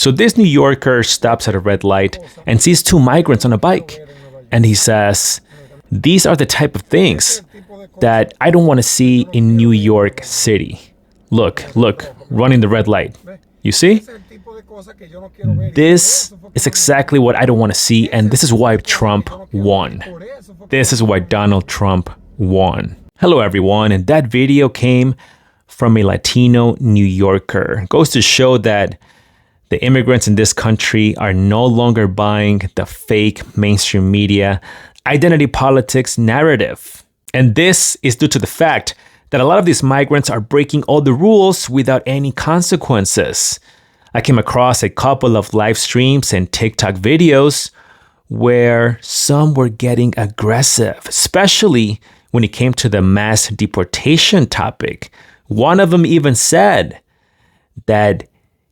So this New Yorker stops at a red light and sees two migrants on a bike. And he says, these are the type of things that I don't want to see in New York City. Look, running the red light. You see? This is exactly what I don't want to see, and this is why Trump won. This is why Donald Trump won. Hello, everyone, and that video came from a Latino New Yorker. It goes to show that the immigrants in this country are no longer buying the fake mainstream media identity politics narrative. And this is due to the fact that a lot of these migrants are breaking all the rules without any consequences. I came across a couple of live streams and TikTok videos where some were getting aggressive, especially when it came to the mass deportation topic. One of them even said that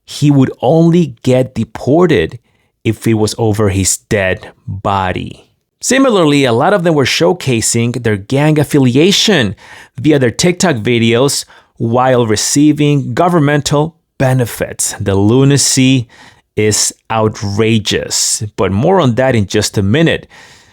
he would only get deported if it was over his dead body. Similarly, a lot of them were showcasing their gang affiliation via their TikTok videos while receiving governmental benefits. The lunacy is outrageous, but more on that in just a minute.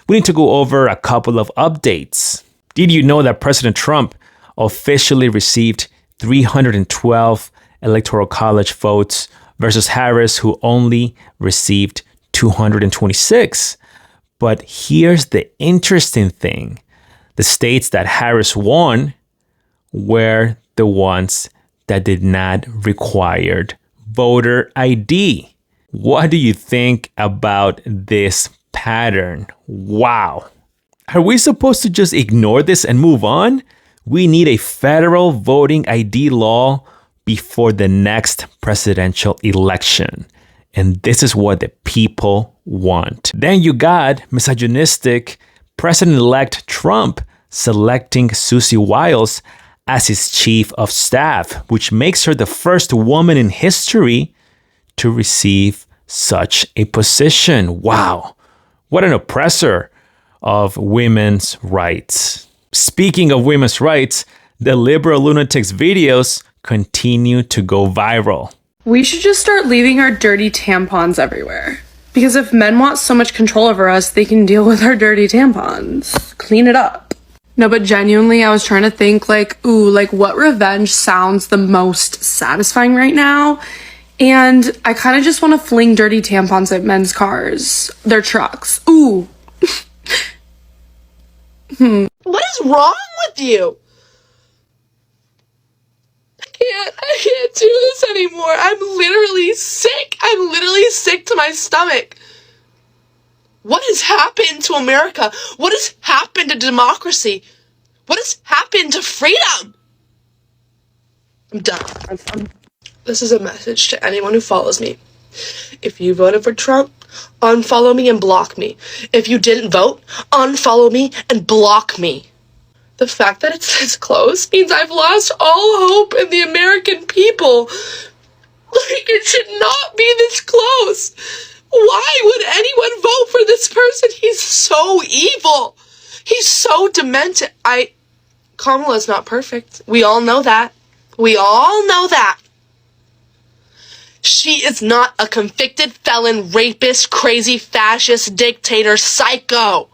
We need to go over a couple of updates. Did you know that President Trump officially received 312 electoral college votes versus Harris, who only received 226? But here's the interesting thing. The states that Harris won were the ones that did not require voter ID. What do you think about this pattern? Wow. Are we supposed to just ignore this and move on? We need a federal voting ID law before the next presidential election. And this is what the people want. Then you got misogynistic President-elect Trump selecting Susie WS as his chief of staff, which makes her the first woman in history to receive such a position. Wow, what an oppressor of women's rights. Speaking of women's rights, the liberal lunatics videos continue to go viral. We should just start leaving our dirty tampons everywhere. Because if men want so much control over us, they can deal with our dirty tampons. Clean it up. No, but genuinely, I was trying to think what revenge sounds the most satisfying right now? And I kind of just want to fling dirty tampons at men's cars, their trucks. Ooh. What is wrong with you? I can't do this anymore. I'm literally sick. I'm literally sick to my stomach. What has happened to America? What has happened to democracy? What has happened to freedom? I'm done. This is a message to anyone who follows me. If you voted for Trump, unfollow me and block me. If you didn't vote, unfollow me and block me. The fact that it's this close means I've lost all hope in the American people. It should not be this close. Why would anyone vote for this person? He's so evil. He's so demented. Kamala's not perfect. We all know that. We all know that. She is not a convicted felon, rapist, crazy, fascist, dictator, psycho.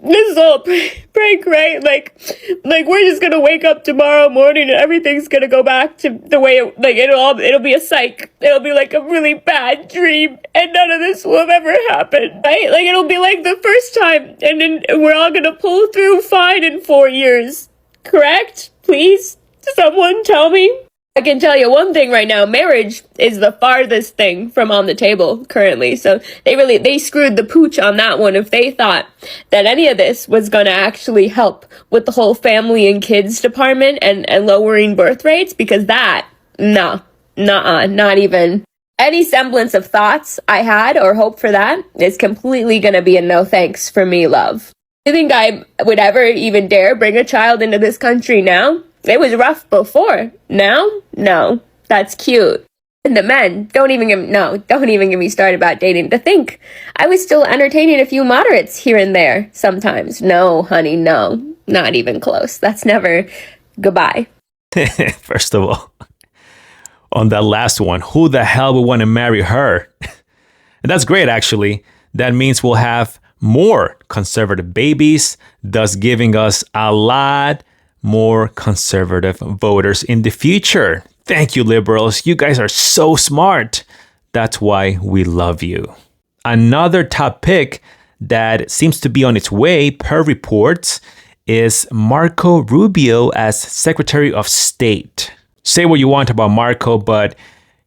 This is all prank, right? Like we're just gonna wake up tomorrow morning and everything's gonna go back to the way it'll be a psych. It'll be like a really bad dream, and none of this will have ever happened, right? Like it'll be like the first time, and then we're all gonna pull through fine in 4 years. Correct? Please, someone tell me. I can tell you one thing right now, marriage is the farthest thing from on the table currently. So they screwed the pooch on that one if they thought that any of this was going to actually help with the whole family and kids department and lowering birth rates, because not even any semblance of thoughts I had or hope for that is completely going to be a no thanks for me, love. Do you think I would ever even dare bring a child into this country now? It was rough before. Now? No. That's cute. And the men, don't even get me started about dating. To think I was still entertaining a few moderates here and there sometimes. No, honey, no. Not even close. That's never goodbye. First of all, on that last one. Who the hell would want to marry her? And that's great, actually. That means we'll have more conservative babies, thus giving us a lot more conservative voters in the future. Thank you, liberals. You guys are so smart. That's why we love you. Another top pick that seems to be on its way, per reports, is Marco Rubio as Secretary of State. Say what you want about Marco, but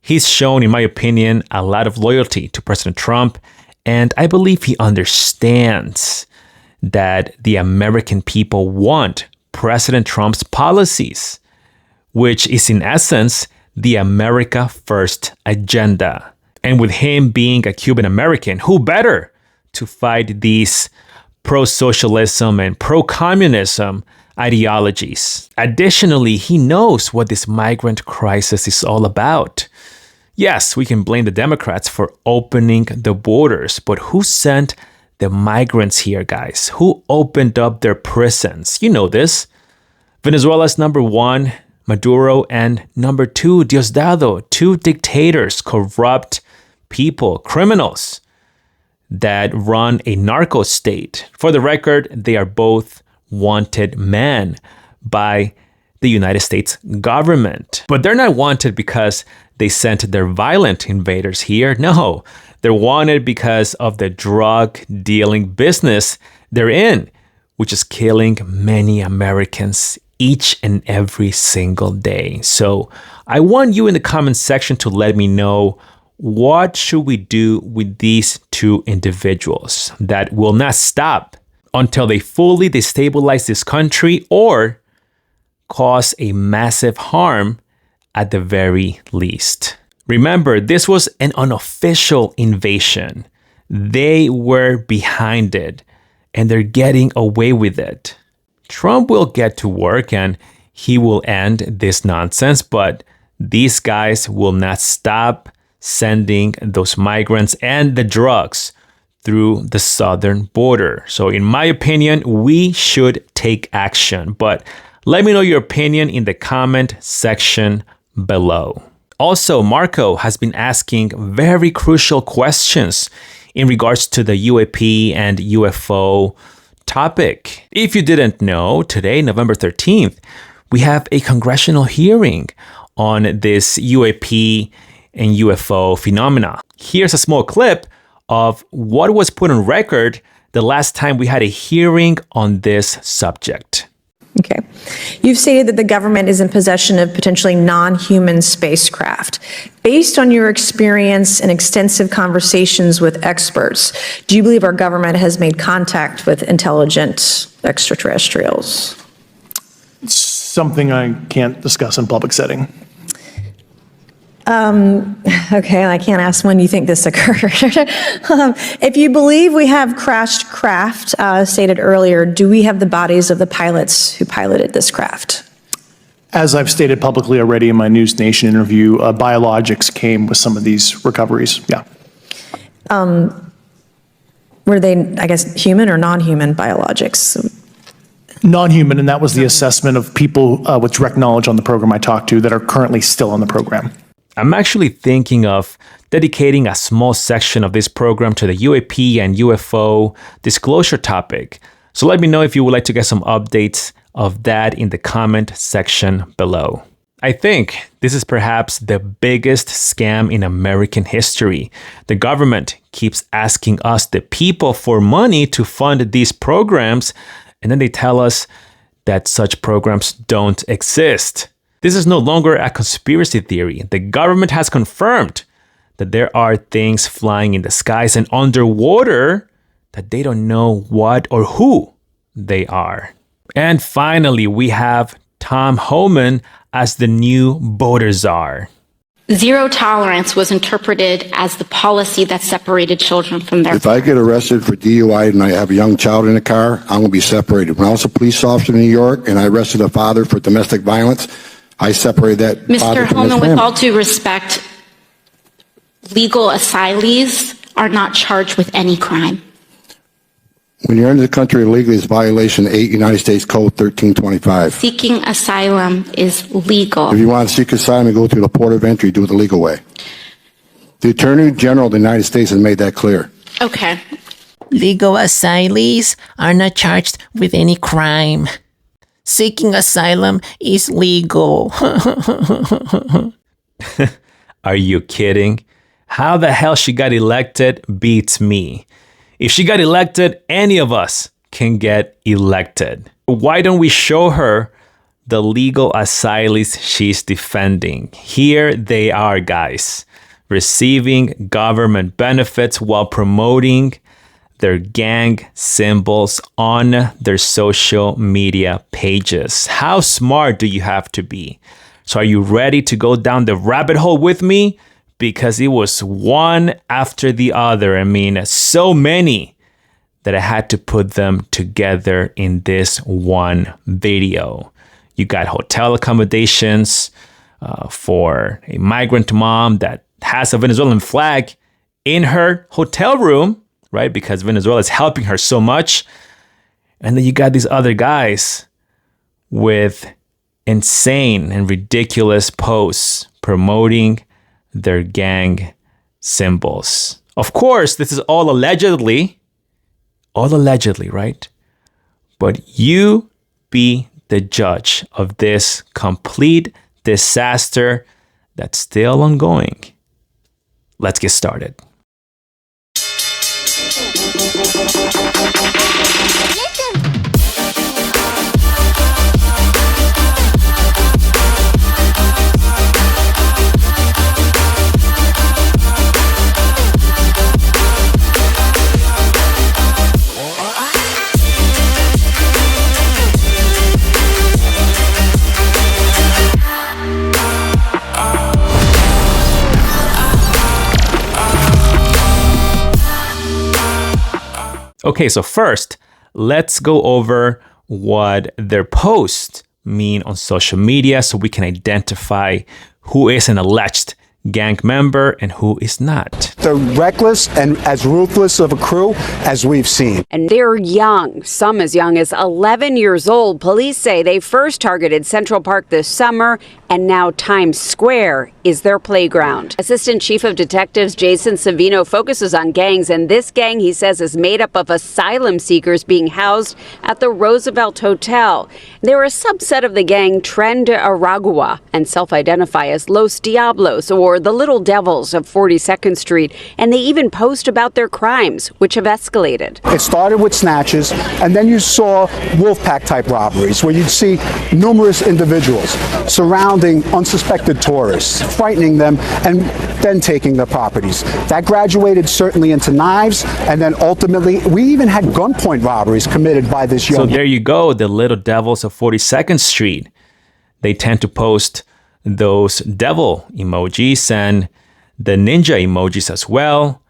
he's shown, in my opinion, a lot of loyalty to President Trump, and I believe he understands that the American people want President Trump's policies, which is in essence the America First agenda. And with him being a Cuban American, who better to fight these pro-socialism and pro-communism ideologies? Additionally, he knows what this migrant crisis is all about. Yes, we can blame the Democrats for opening the borders, but who sent the migrants here, guys? Who opened up their prisons? You know this. Venezuela's number one, Maduro, and number two, Diosdado, two dictators, corrupt people, criminals that run a narco state. For the record, they are both wanted men by the United States government. But they're not wanted because they sent their violent invaders here. No, they're wanted because of the drug dealing business they're in, which is killing many Americans each and every single day. So I want you in the comment section to let me know, what should we do with these two individuals that will not stop until they fully destabilize this country or cause a massive harm at the very least? Remember, this was an unofficial invasion. They were behind it, and they're getting away with it. Trump will get to work and he will end this nonsense, but these guys will not stop sending those migrants and the drugs through the southern border. So in my opinion, we should take action. But let me know your opinion in the comment section below. Also, Marco has been asking very crucial questions in regards to the UAP and UFO topic. If you didn't know, today, November 13th, we have a congressional hearing on this UAP and UFO phenomena. Here's a small clip of what was put on record the last time we had a hearing on this subject. Okay. You've stated that the government is in possession of potentially non-human spacecraft. Based on your experience and extensive conversations with experts, do you believe our government has made contact with intelligent extraterrestrials? It's something I can't discuss in public setting. Okay, I can't ask when you think this occurred. If you believe we have crashed craft, stated earlier, do we have the bodies of the pilots who piloted this craft? As I've stated publicly already in my News Nation interview, biologics came with some of these recoveries. Yeah. Were they, I guess, human or non-human biologics? Non-human, and that was the assessment of people with direct knowledge on the program I talked to that are currently still on the program. I'm actually thinking of dedicating a small section of this program to the UAP and UFO disclosure topic. So let me know if you would like to get some updates of that in the comment section below. I think this is perhaps the biggest scam in American history. The government keeps asking us, the people, for money to fund these programs, and then they tell us that such programs don't exist. This is no longer a conspiracy theory. The government has confirmed that there are things flying in the skies and underwater that they don't know what or who they are. And finally, we have Tom Homan as the new voter czar. Zero tolerance was interpreted as the policy that separated children from their... If I get arrested for DUI and I have a young child in the car, I'm going to be separated. When I was a police officer in New York and I arrested a father for domestic violence, I separated that father from his Mr. Homan, family. with all due respect, legal asylees are not charged with any crime. When you enter the country illegally, it's violation 8 United States Code 1325. Seeking asylum is legal. If you want to seek asylum and go through the port of entry, do it the legal way. The Attorney General of the United States has made that clear. Okay. Legal asylees are not charged with any crime. Seeking asylum is legal. Are you kidding? How the hell she got elected beats me. If she got elected, any of us can get elected. Why don't we show her the legal asylees she's defending? Here they are, guys, receiving government benefits while promoting their gang symbols on their social media pages. How smart do you have to be? So are you ready to go down the rabbit hole with me? Because it was one after the other. I mean, so many that I had to put them together in this one video. You got hotel accommodations for a migrant mom that has a Venezuelan flag in her hotel room, right? Because Venezuela is helping her so much. And then you got these other guys with insane and ridiculous posts promoting their gang symbols. Of course, this is all allegedly, right? But you be the judge of this complete disaster that's still ongoing. Let's get started. Okay, so first, let's go over what their posts mean on social media so we can identify who is an alleged gang member and who is not. They're reckless and as ruthless of a crew as we've seen. And they're young, some as young as 11 years old. Police say they first targeted Central Park this summer, and now Times Square is their playground. Assistant Chief of Detectives Jason Savino focuses on gangs, and this gang, he says, is made up of asylum seekers being housed at the Roosevelt Hotel. They're a subset of the gang Tren de Aragua and self-identify as Los Diablos, or the Little Devils of 42nd Street, and they even post about their crimes, which have escalated. It started with snatches, and then you saw Wolfpack type robberies, where you'd see numerous individuals surrounding unsuspected tourists, frightening them, and then taking their properties. That graduated certainly into knives, and then ultimately, we even had gunpoint robberies committed by this young... So there you go, the Little Devils of 42nd Street. They tend to post those devil emojis and the ninja emojis as well.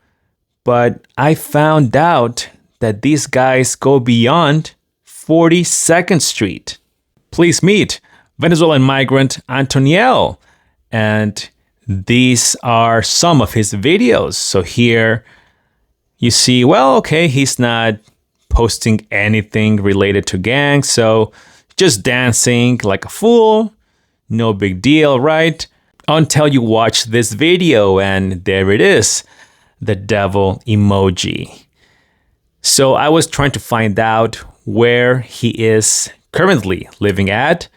But I found out that these guys go beyond 42nd Street. Please meet Venezuelan migrant Antonelle. And these are some of his videos. So here you see, well, okay, he's not posting anything related to gangs. So just dancing like a fool. No big deal, right? Until you watch this video, and there it is, the devil emoji. So I was trying to find out where he is currently living at,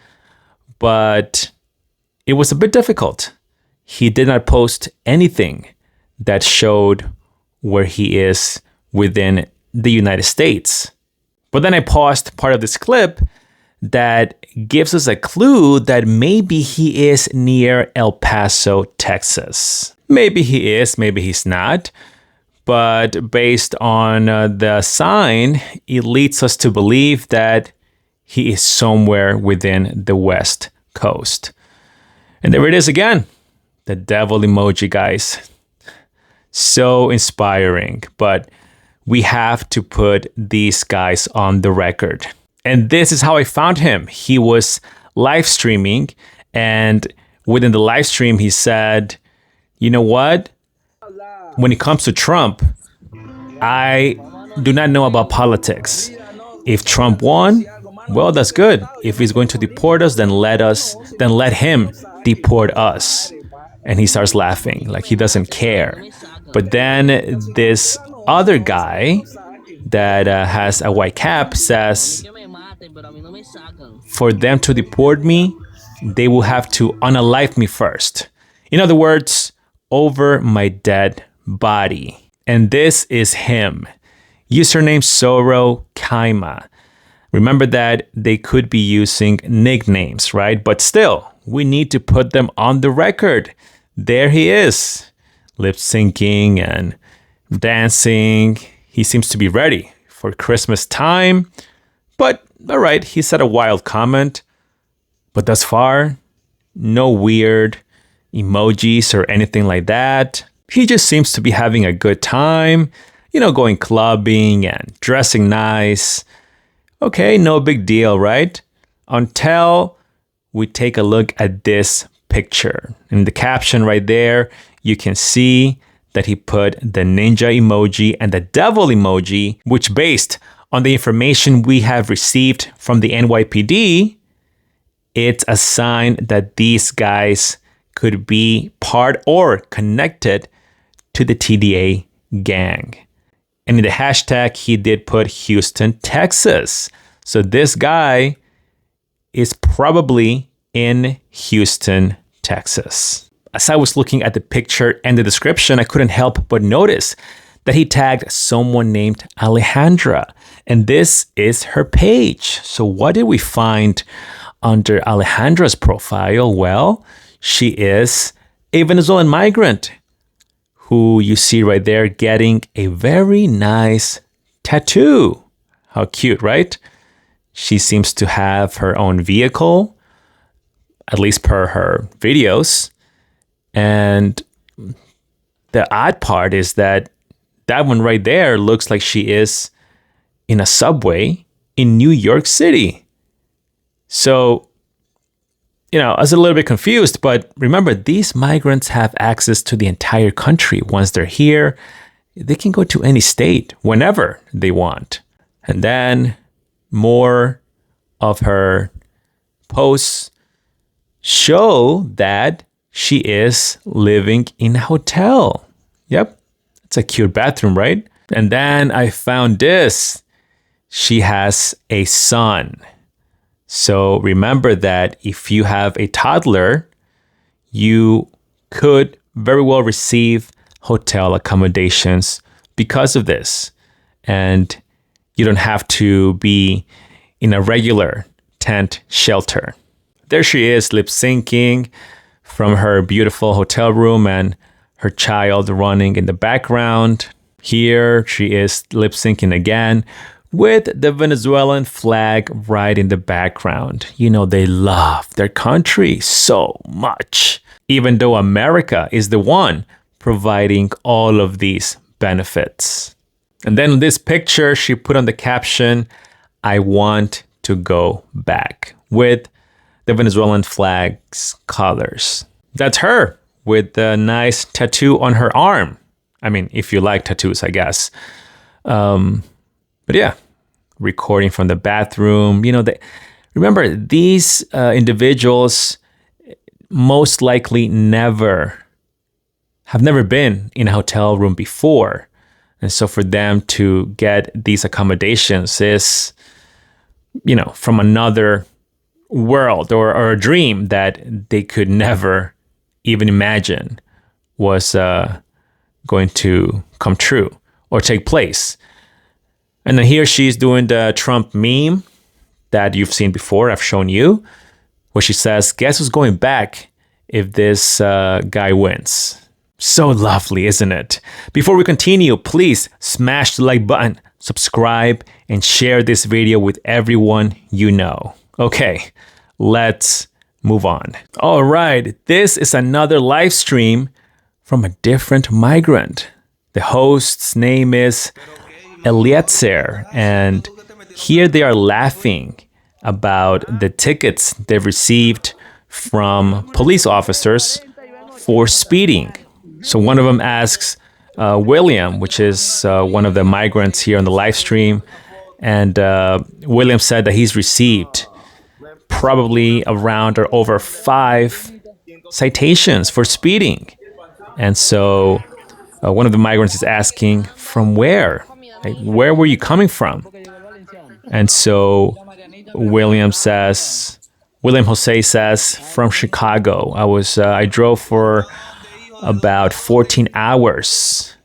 but it was a bit difficult. He did not post anything that showed where he is within the United States. But then I paused part of this clip that gives us a clue that maybe he is near El Paso, Texas. Maybe he is, maybe he's not. But based on the sign, it leads us to believe that he is somewhere within the West Coast. And there it is again, the devil emoji, guys. So inspiring, but we have to put these guys on the record. And this is how I found him. He was live streaming, and within the live stream, he said, you know what? When it comes to Trump, I do not know about politics. If Trump won, well, that's good. If he's going to deport us, then let him deport us. And he starts laughing like he doesn't care. But then this other guy that has a white cap says, for them to deport me, they will have to unalive me first. In other words, over my dead body. And this is him. Username Soro Kaima. Remember that they could be using nicknames, right? But still, we need to put them on the record. There he is, lip syncing and dancing. He seems to be ready for Christmas time. But all right, he said a wild comment. But thus far, no weird emojis or anything like that. He just seems to be having a good time, going clubbing and dressing nice. Okay, no big deal, right? Until we take a look at this picture. In the caption right there, you can see that he put the ninja emoji and the devil emoji, which based on the information we have received from the NYPD, it's a sign that these guys could be part or connected to the TDA gang. And in the hashtag, he did put Houston, Texas. So this guy is probably in Houston, Texas. As I was looking at the picture and the description, I couldn't help but notice that he tagged someone named Alejandra. And this is her page. So what did we find under Alejandra's profile? Well, she is a Venezuelan migrant who you see right there getting a very nice tattoo. How cute, right? She seems to have her own vehicle, at least per her videos. And the odd part is that one right there looks like she is in a subway in New York City. So, I was a little bit confused, but remember, these migrants have access to the entire country. Once they're here, they can go to any state whenever they want. And then more of her posts show that she is living in a hotel. Yep, it's a cute bathroom, right? And then I found this. She has a son. So remember that if you have a toddler, you could very well receive hotel accommodations because of this. And you don't have to be in a regular tent shelter. There she is, lip syncing from her beautiful hotel room and her child running in the background. Here she is lip syncing again with the Venezuelan flag right in the background. They love their country so much, even though America is the one providing all of these benefits. And then in this picture, she put on the caption, "I want to go back," with the Venezuelan flag's colors. That's her with the nice tattoo on her arm. I mean, if you like tattoos, I guess. But yeah, recording from the bathroom. Remember, these individuals most likely have never been in a hotel room before. And so for them to get these accommodations is, from another world or a dream that they could never even imagine was going to come true or take place. And then here she's doing the Trump meme that you've seen before. I've shown you, where she says, "Guess who's going back if this guy wins?" So lovely, isn't it? Before we continue, please smash the like button, subscribe, and share this video with everyone you know. Okay, let's move on. All right, this is another live stream from a different migrant. The host's name is Eliezer, and here they are laughing about the tickets they've received from police officers for speeding. So one of them asks, William, which is one of the migrants here on the live stream. And William said that he's received probably around or over 5 citations for speeding. And so one of the migrants is asking, from where? Like, where were you coming from? And so William Jose says, from Chicago. I drove for about 14 hours.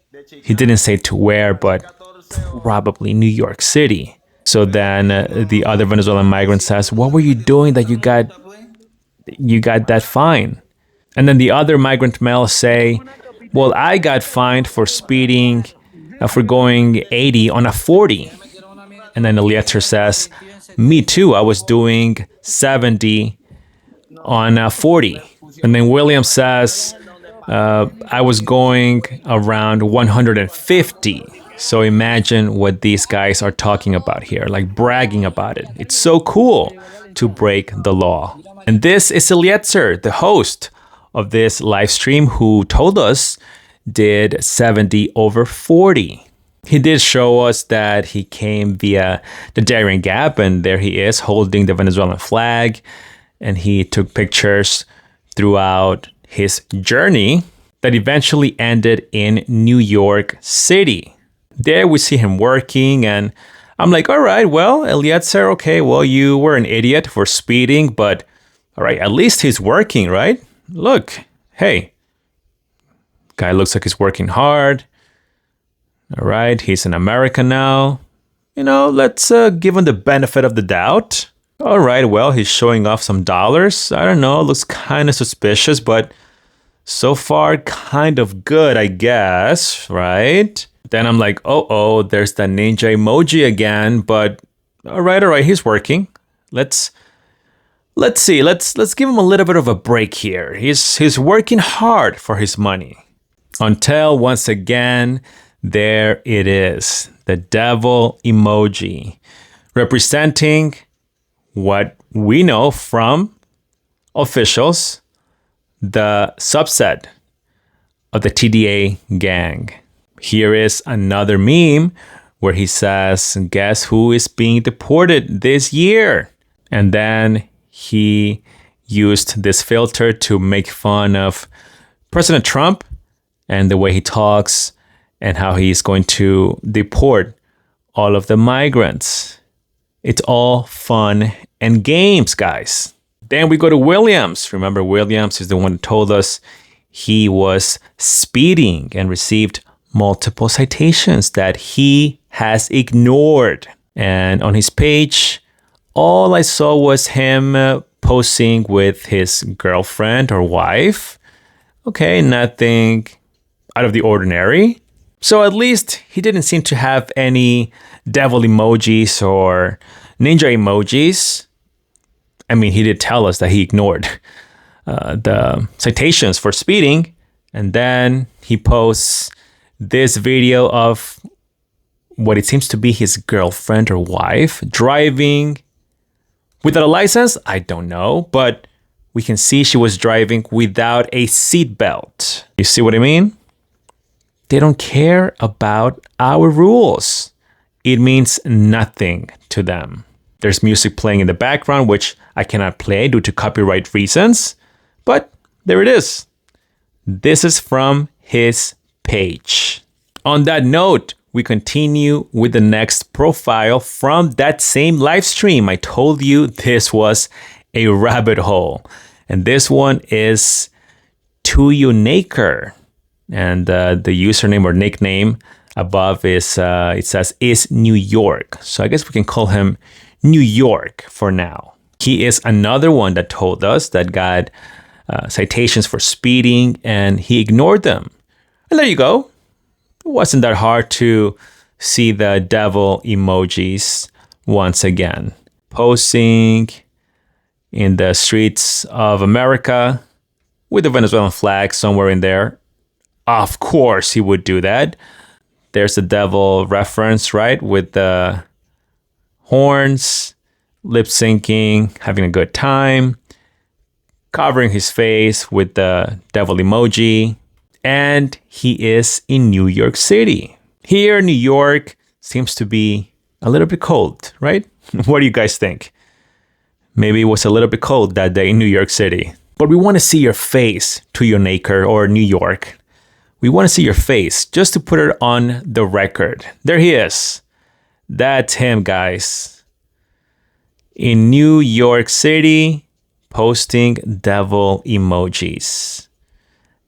He didn't say to where, but probably New York City. So then the other Venezuelan migrant says, what were you doing that you got that fine? And then the other migrant male say, well, I got fined for speeding, for going 80 on a 40. And then Eliezer says, me too, I was doing 70 on a 40. And then William says, I was going around 150. So imagine what these guys are talking about here, like bragging about it. It's so cool to break the law. And this is Eliezer, the host of this live stream, who told us did 70 over 40. He did show us that he came via the Darien Gap, and there he is holding the Venezuelan flag. And he took pictures throughout his journey that eventually ended in New York City. There we see him working, and I'm like, all right, well, Eliezer, okay, well, you were an idiot for speeding, but all right, at least he's working, right? Look, hey, guy looks like he's working hard. All right, he's in America now. You know, let's give him the benefit of the doubt. All right, well, he's showing off some dollars. I don't know, looks kind of suspicious, but so far, kind of good, I guess, right? Then I'm like, oh, there's that ninja emoji again, but all right, he's working. Let's see, let's give him a little bit of a break here. He's working hard for his money. Until once again, there it is, the devil emoji, representing what we know from officials, the subset of the TDA gang. Here is another meme where he says, guess who is being deported this year? And then he used this filter to make fun of President Trump and the way he talks and how he's going to deport all of the migrants. It's all fun and games, guys. Then we go to Williams. Remember, Williams is the one who told us he was speeding and received multiple citations that he has ignored. And on his page, all I saw was him posing with his girlfriend or wife. Okay, nothing out of the ordinary. So at least he didn't seem to have any devil emojis or ninja emojis. I mean, he did tell us that he ignored the citations for speeding. And then he posts this video of what it seems to be his girlfriend or wife driving without a license. I don't know, but we can see she was driving without a seatbelt. You see what I mean? They don't care about our rules. It means nothing to them. There's music playing in the background, which I cannot play due to copyright reasons, but there it is. This is from his page. On that note, we continue with the next profile from that same live stream. I told you this was a rabbit hole. And this one is Tuyunaker. And the username or nickname above is, it says, is New York. So I guess we can call him New York for now. He is another one that told us that got citations for speeding and he ignored them. And there you go. It wasn't that hard to see the devil emojis once again. Posing in the streets of America with the Venezuelan flag somewhere in there. Of course he would do that. There's the devil reference, right? With the horns, lip syncing, having a good time, covering his face with the devil emoji. And he is in New York City. Here, New York seems to be a little bit cold, right? What do you guys think? Maybe it was a little bit cold that day in New York City. But we want to see your face, Tuyonacre or New York. We want to see your face just to put it on the record. There he is. That's him, guys. In New York City, posting devil emojis.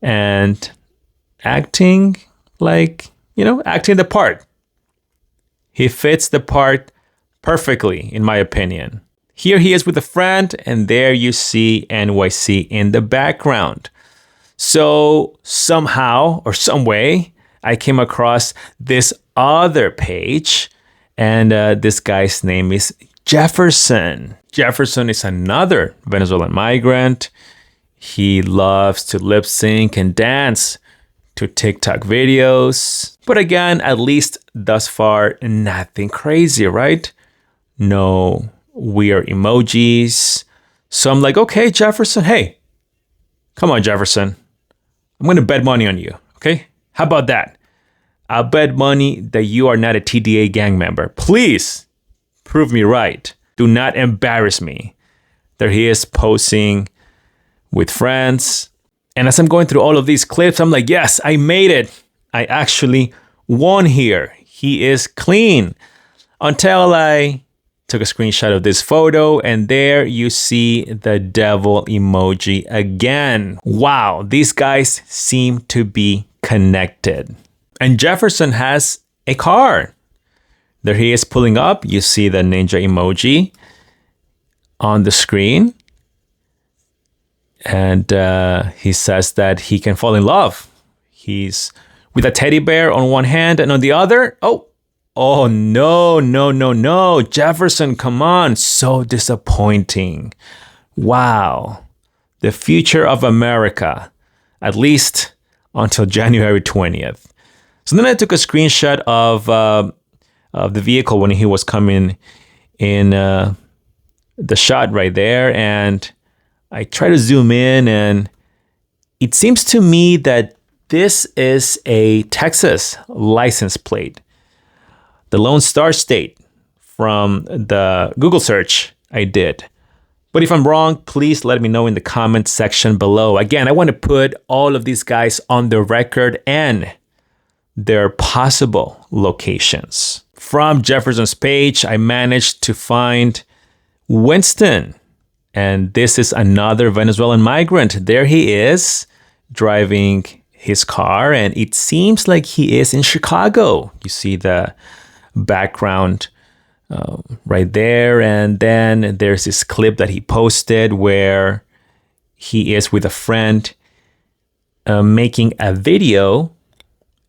And acting like, acting the part. He fits the part perfectly, in my opinion. Here he is with a friend, and there you see NYC in the background. So somehow or some way, I came across this other page, and this guy's name is Jefferson. Jefferson is another Venezuelan migrant. He loves to lip sync and dance to TikTok videos. But again, at least thus far, nothing crazy, right? No weird emojis. So I'm like, okay, Jefferson, hey, come on, Jefferson. I'm going to bet money on you, okay? How about that? I'll bet money that you are not a TDA gang member. Please prove me right. Do not embarrass me. There he is posing with friends. And as I'm going through all of these clips, I'm like, yes, I made it. I actually won here. He is clean. Until I took a screenshot of this photo, and there you see the devil emoji again. Wow, these guys seem to be connected. And Jefferson has a car. There he is pulling up. You see the ninja emoji on the screen. And he says that he can fall in love. He's with a teddy bear on one hand, and on the other, oh, no. Jefferson, come on. So disappointing. Wow. The future of America, at least until January 20th. So then I took a screenshot of the vehicle when he was coming in the shot right there. And I try to zoom in, and it seems to me that this is a Texas license plate. The Lone Star State from the Google search I did. But if I'm wrong, please let me know in the comment section below. Again, I want to put all of these guys on the record and their possible locations. From Jefferson's page, I managed to find Winston. And this is another Venezuelan migrant. There he is driving his car, and it seems like he is in Chicago. You see the background right there. And then there's this clip that he posted where he is with a friend making a video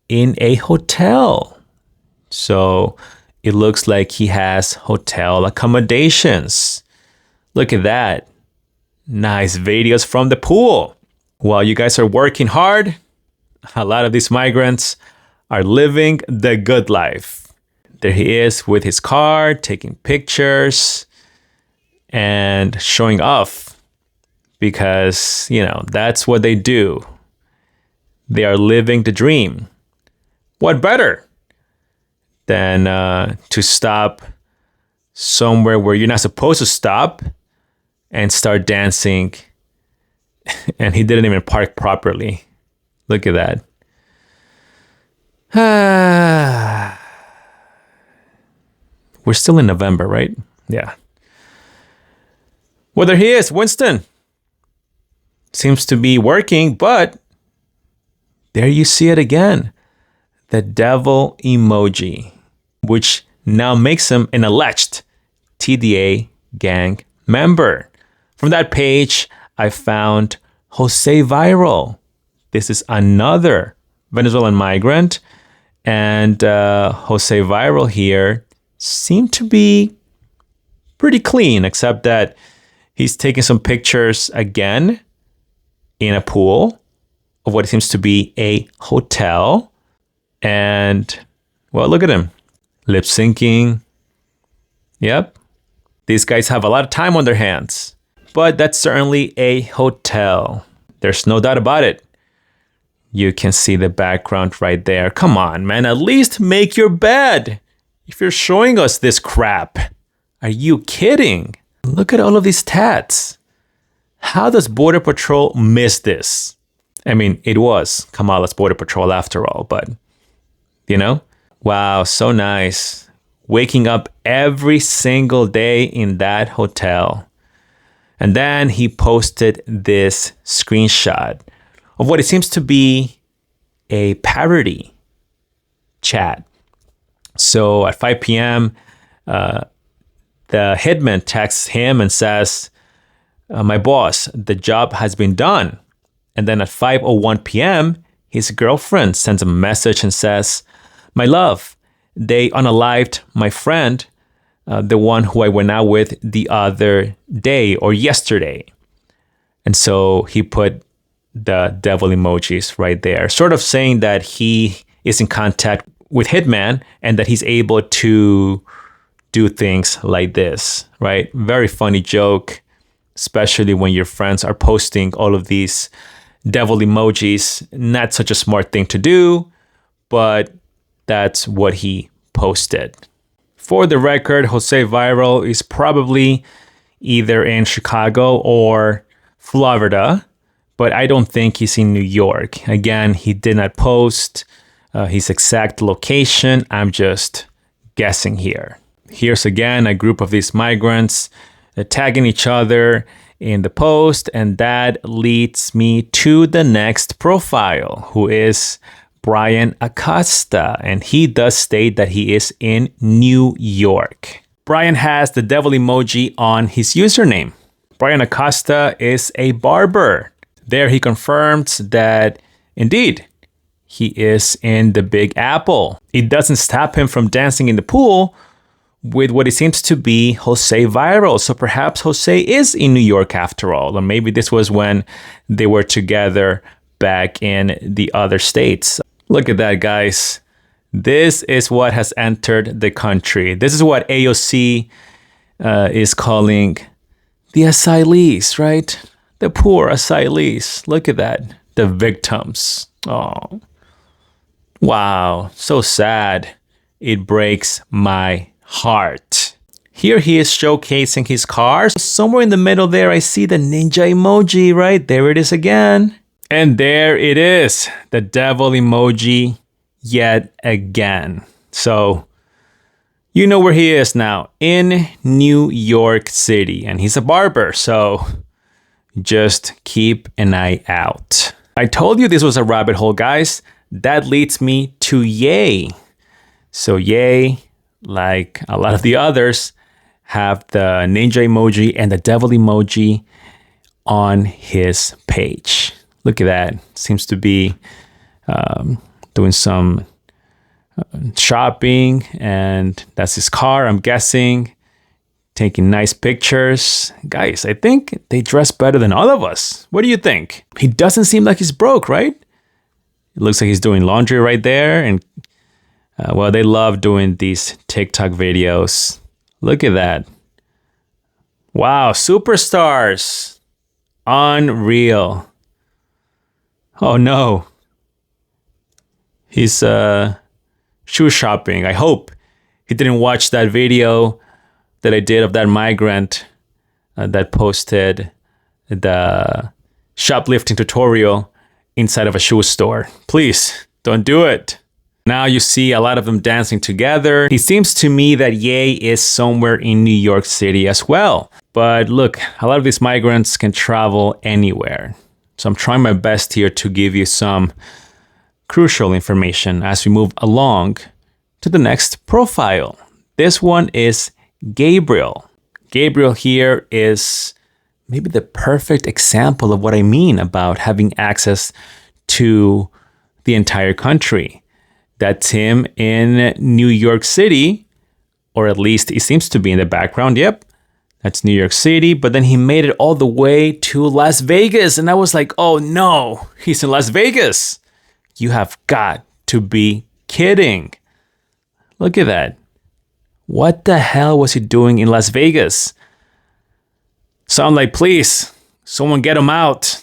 in a hotel. So it looks like he has hotel accommodations. Look at that. Nice videos from the pool. While you guys are working hard, a lot of these migrants are living the good life. There he is with his car, taking pictures and showing off because, that's what they do. They are living the dream. What better than to stop somewhere where you're not supposed to stop and start dancing? And he didn't even park properly. Look at that. We're still in November, right? Yeah. Well, there he is, Winston. Seems to be working, but there you see it again. The devil emoji, which now makes him an alleged TDA gang member. From that page, I found Jose Viral. This is another Venezuelan migrant. And Jose Viral here seemed to be pretty clean, except that he's taking some pictures again in a pool of what seems to be a hotel. And, well, look at him. Lip syncing. Yep. These guys have a lot of time on their hands. But that's certainly a hotel. There's no doubt about it. You can see the background right there. Come on, man, at least make your bed if you're showing us this crap. Are you kidding? Look at all of these tats. How does Border Patrol miss this? I mean, it was Kamala's Border Patrol after all, but, you know? Wow, so nice. Waking up every single day in that hotel. And then he posted this screenshot of what it seems to be a parody chat. So at 5 p.m., the hitman texts him and says, my boss, the job has been done. And then at 5:01 p.m., his girlfriend sends a message and says, my love, they unalived my friend, the one who I went out with the other day or yesterday. And so he put the devil emojis right there, sort of saying that he is in contact with Hitman and that he's able to do things like this, right? Very funny joke, especially when your friends are posting all of these devil emojis. Not such a smart thing to do, but that's what he posted. For the record, Jose Viral is probably either in Chicago or Florida, but I don't think he's in New York. Again, he did not post his exact location. I'm just guessing here. Here's again a group of these migrants tagging each other in the post, and that leads me to the next profile, who is Brian Acosta, and he does state that he is in New York. Brian has the devil emoji on his username. Brian Acosta is a barber. There he confirms that indeed he is in the Big Apple. It doesn't stop him from dancing in the pool with what it seems to be Jose Viral. So perhaps Jose is in New York after all, or maybe this was when they were together back in the other states. Look at that, guys. This is what has entered the country. This is what AOC is calling the asylees, right? The poor asylees. Look at that. The victims. Oh, wow. So sad. It breaks my heart. Here he is showcasing his cars. Somewhere in the middle there, I see the ninja emoji, right? There it is again. And there it is. The devil emoji yet again. So you know where he is now, in New York City. And he's a barber, so just keep an eye out. I told you this was a rabbit hole, guys. That leads me to Ye. So Ye, like a lot of the others, have the ninja emoji and the devil emoji on his page. Look at that. Seems to be doing some shopping, and that's his car, I'm guessing. Taking nice pictures. Guys, I think they dress better than all of us. What do you think? He doesn't seem like he's broke, right? It looks like he's doing laundry right there. And well, they love doing these TikTok videos. Look at that. Wow, superstars. Unreal. Oh no. He's shoe shopping. I hope he didn't watch that video that I did of that migrant that posted the shoplifting tutorial inside of a shoe store. Please don't do it. Now you see a lot of them dancing together. It seems to me that Ye is somewhere in New York City as well. But look, a lot of these migrants can travel anywhere. So I'm trying my best here to give you some crucial information as we move along to the next profile. This one is Gabriel. Gabriel here is maybe the perfect example of what I mean about having access to the entire country. That's him in New York City, or at least he seems to be in the background. Yep, that's New York City. But then he made it all the way to Las Vegas. And I was like, oh no, he's in Las Vegas. You have got to be kidding. Look at that. What the hell was he doing in Las Vegas? So I'm like, please, someone get him out.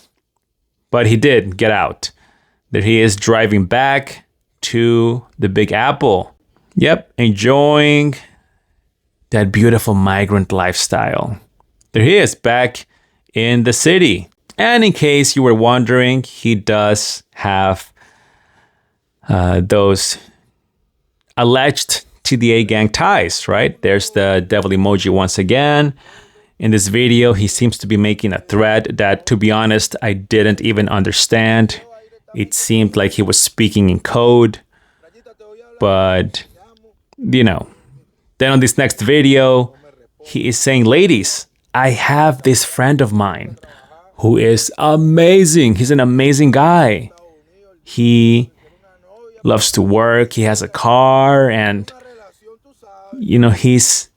But he did get out. There he is driving back to the Big Apple. Yep, enjoying that beautiful migrant lifestyle. There he is back in the city. And in case you were wondering, he does have those alleged TDA gang ties, right? There's the devil emoji once again. In this video, he seems to be making a threat that, to be honest, I didn't even understand. It seemed like he was speaking in code. But, you know, then on this next video, he is saying, ladies, I have this friend of mine who is amazing. He's an amazing guy. He loves to work. He has a car, and you know, he's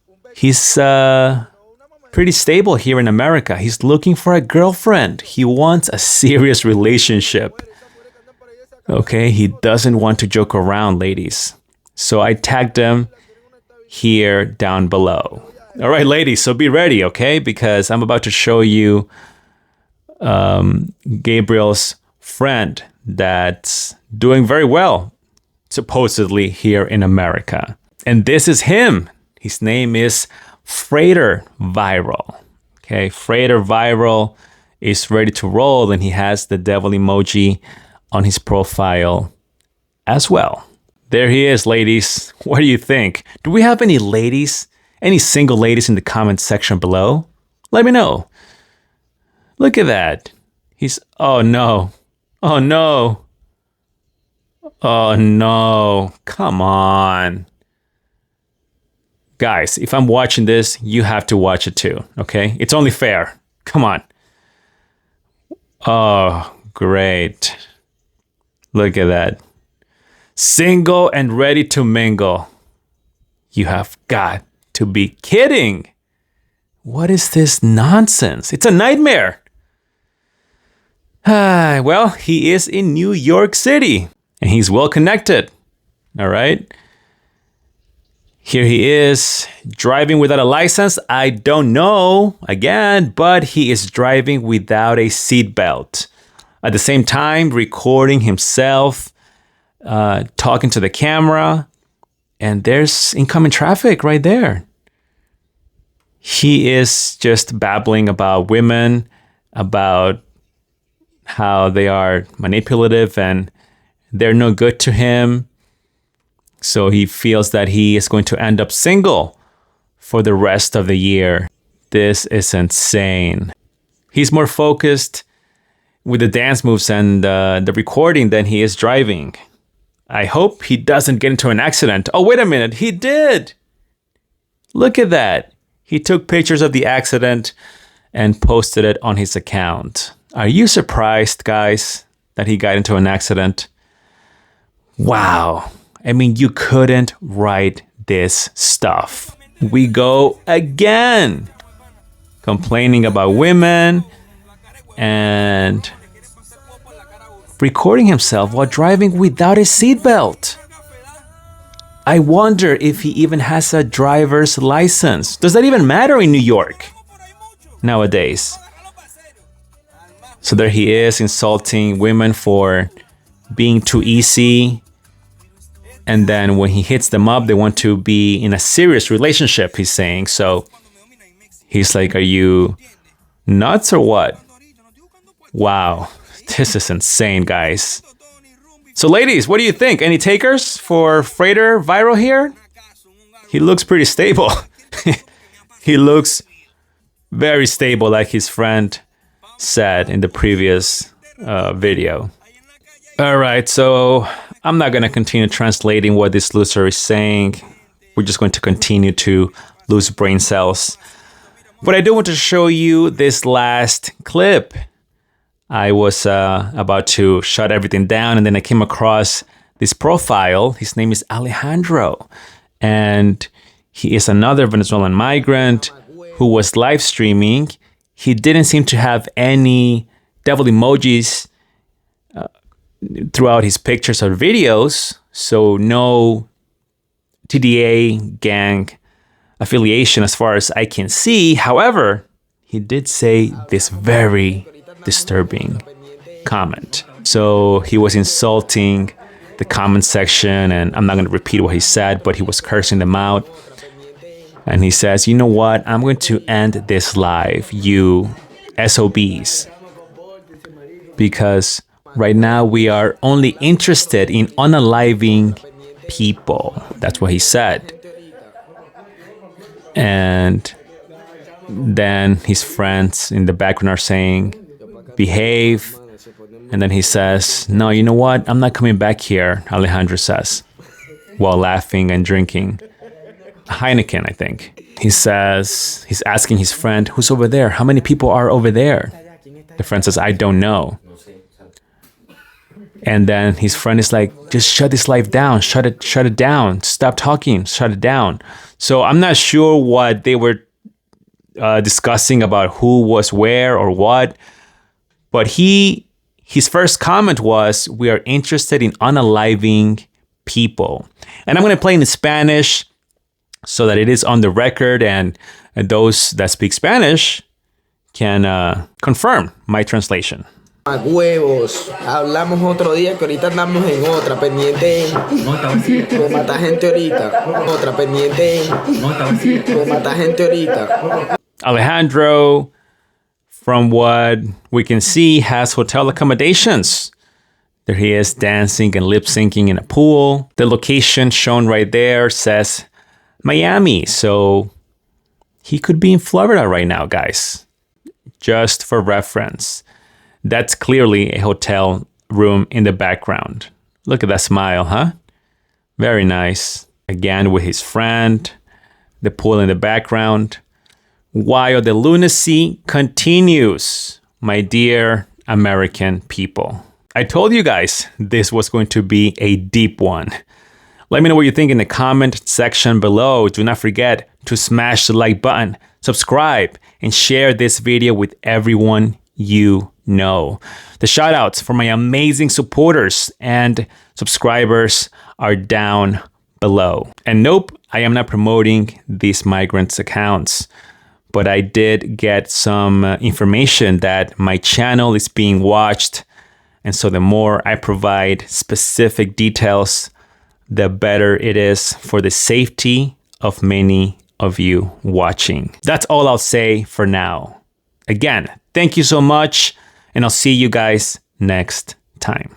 pretty stable here in America. He's looking for a girlfriend. He wants a serious relationship. Okay, he doesn't want to joke around, ladies. So I tagged him here down below. All right, ladies, so be ready, okay? Because I'm about to show you Gabriel's friend that's doing very well, supposedly here in America. And this is him. His name is Freighter Viral. Okay, Freighter Viral is ready to roll, and he has the devil emoji on his profile as well. There he is, ladies. What do you think? Do we have any ladies, any single ladies in the comment section below? Let me know. Look at that. He's, oh no. Oh no. Oh no. Come on. Guys, if I'm watching this, you have to watch it too, okay? It's only fair. Come on. Oh, great. Look at that. Single and ready to mingle. You have got to be kidding. What is this nonsense? It's a nightmare. Well, he is in New York City and he's well connected. All right. Here he is driving without a license. I don't know, again, but he is driving without a seatbelt. At the same time, recording himself, talking to the camera, and there's incoming traffic right there. He is just babbling about women, about how they are manipulative and they're no good to him. So he feels that he is going to end up single for the rest of the year. This is insane. He's more focused with the dance moves and the recording than he is driving. I hope he doesn't get into an accident. Oh, wait a minute. He did. Look at that. He took pictures of the accident and posted it on his account. Are you surprised, guys, that he got into an accident? Wow. I mean, you couldn't write this stuff. We go again. Complaining about women and recording himself while driving without a seatbelt. I wonder if he even has a driver's license. Does that even matter in New York nowadays? So there he is insulting women for being too easy. And then when he hits them up, they want to be in a serious relationship, he's saying. So he's like, are you nuts or what? Wow, this is insane, guys. So ladies, what do you think? Any takers for Freighter Viral here? He looks pretty stable. He looks very stable, like his friend said in the previous video. All right, so I'm not going to continue translating what this loser is saying. We're just going to continue to lose brain cells. But I do want to show you this last clip. I was about to shut everything down, and then I came across this profile. His name is Alejandro, and he is another Venezuelan migrant who was live streaming. He didn't seem to have any devil emojis throughout his pictures or videos, so no TDA gang affiliation as far as I can see. However, he did say this very disturbing comment. So he was insulting the comment section, and I'm not going to repeat what he said, but he was cursing them out. And he says, you know what? I'm going to end this live, you SOBs. Because right now we are only interested in unaliving people. That's what he said. And then his friends in the background are saying, behave. And then he says, no, you know what? I'm not coming back here, Alejandro says, while laughing and drinking Heineken, I think. He says, he's asking his friend, who's over there? How many people are over there? The friend says, I don't know. And then his friend is like, just shut this live down. Shut it down. Stop talking. Shut it down. So I'm not sure what they were discussing about who was where or what. But his first comment was, we are interested in unaliving people. And I'm going to play in Spanish so that it is on the record, and those that speak Spanish can confirm my translation. Huevos, hablamos otro día que ahorita andamos en otra pendiente de matar gente ahorita, otra pendiente de matar gente ahorita. Alejandro, from what we can see, has hotel accommodations. There he is dancing and lip syncing in a pool. The location shown right there says Miami, so he could be in Florida right now, guys. Just for reference. That's clearly a hotel room in the background. Look at that smile, huh? Very nice. Again, with his friend, the pool in the background. While the lunacy continues, my dear American people. I told you guys this was going to be a deep one. Let me know what you think in the comment section below. Do not forget to smash the like button, subscribe, and share this video with everyone you know. The shout outs for my amazing supporters and subscribers are down below. And nope, I am not promoting these migrants' accounts, but I did get some information that my channel is being watched. And so the more I provide specific details, the better it is for the safety of many of you watching. That's all I'll say for now. Again, thank you so much, and I'll see you guys next time.